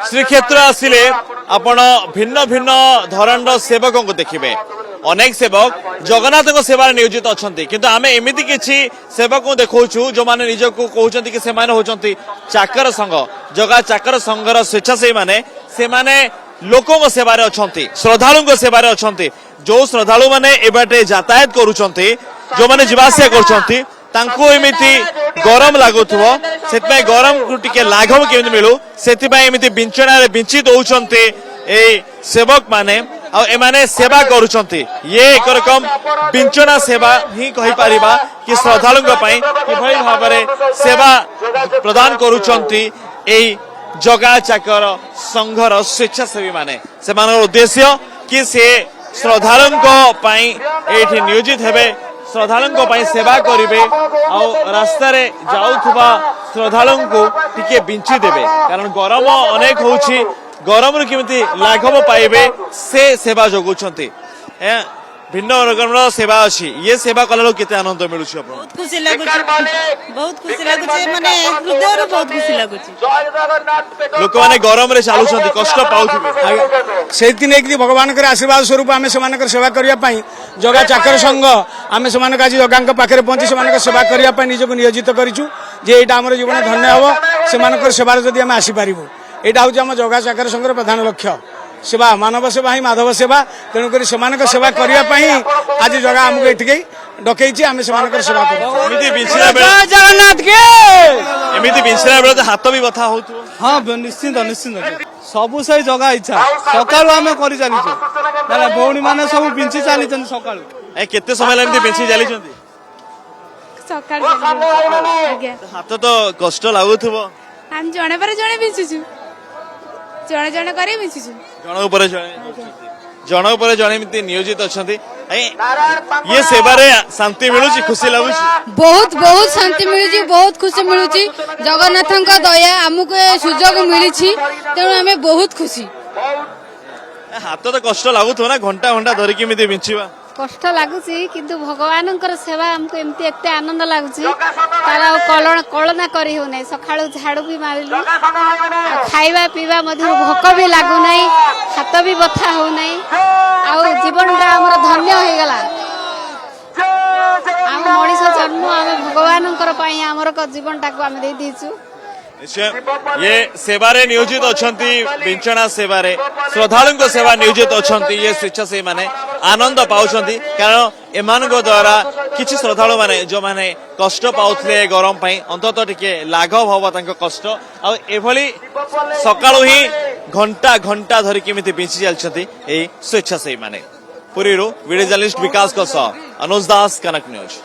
श्रीक्षेत्र आसिले आपण भिन्न भिन्न धरण सेवक को देखिए अनेक सेवक जगन्नाथ सेवा नियोजित अच्छा किंतु आम एमती किसी सेवक को देखु जो मैंने निज को कहते कि से होती चाकर संघ जगह चाकर संघर स्वेच्छासेवी माने से माने लोकों सेवारे अच्छा श्रद्धालु सेवारे अच्छा जो श्रद्धालु माने एबाटे यातायात करुँच जो मैंने जीवासिया कर एमती गरम लगुव से गरम को टिके लाघव केमी मिलू से बिंचना बिंची दौरान सेवक माने एमाने सेवा करुँच ये एक रकम बिंचना सेवा ही कही पारिबा कि श्रद्धालु किभली भाव सेवा प्रदान करुँच जगा चाकर संघर स्वेच्छासेवी माने से उद्देश्य कि से श्रद्धालु नियोजित हेबे श्रद्धालु सेवा करेंगे रास्तार जाऊथुबा श्रद्धालु को टिके बिंची देवे कारण गरम अनेक होउछि गरम रु केमिति लाघव पाइबे से सेवा जगुछंती भिन्न रकम सेवा अच्छी ये सेवा कला केते आनंद मिलुछ बहुत खुशी लागुछ माने हृदय रो बहुत खुशी लागुछ लोक माने गरम रे चालुछंती कष्ट पाउथिबे सेति नै कि भगवान के आशीर्वाद स्वरूप आमे समानकर सेवा करिया पई जगा चाकर संघ आमे समानक आज जगांक पाखरे पहुंची समानक सेवा करिया पई निजको नियोजित करिछु जे एटा हमर जीवन धन्य हबो समानकर सेवार जदी आमे आसी पारिबो एटा होउछ हम जगा चाकर संघर प्रधान लक्ष्य सेवा मानव सेवा ही माधव सेवा तेणुक सेवा करने आज जगह आमको ये डकई आम से सेवा जगन्नाथ के एमती बिंचना बेले हाथ भी बथा हो हाँ निश्चिंत निश्चिंत सबू से जगह इच्छा सका आम कर चलीचु भौणी मैंने सब बिंची चली सका केते समय बिंची चली हाथ तो कष्ट लगुव हम जणे पर जणे बिंचुछु जणे जणे करे बिंचुछु जन पर जन नियोजित अच्छा ये सेवारे शांति मिलू खुशी लगुच बहुत बहुत शांति मिलुची बहुत खुशी मिलुची जगन्नाथ दया आमको सुजोग मिली तेणु आम बहुत खुशी हाथ तो कष्ट लगुव ना घंटा घंटा धरिकी बिंचवा कष्ट लगुची किंतु भगवान सेवा आमको एमती एते आनंद लगुची तार कलना करी हो नहीं सकाळु झाड़ू भी मारिलु खाइबा पीवा मध्य भोक भी लागु नहीं हाथ भी बथा हो नहीं आ जीवन हमर धन्य हो गला आम मनीष जन्म आम भगवान आमर जीवन टाक आम दे दीचु ये सेवारे नियोजित अच्छा बिंचना सेवारे श्रद्धालु सेवा नियोजित अच्छा ये स्वेच्छासेवी माने आनंद पाउछंती कारण एमान द्वारा किछि श्रद्धालु माने जो माने कष्ट पाउथले गरम पई अंतत टिके लाघव हवा तांको कष्ट आ एभली सकाळु ही घंटा घंटा धरि केमिति बिंची चलछंती ए स्वेच्छासेवी माने पुरीरो वीडियो जर्नलिस्ट विकास को सह अनुज दास कनक न्यूज।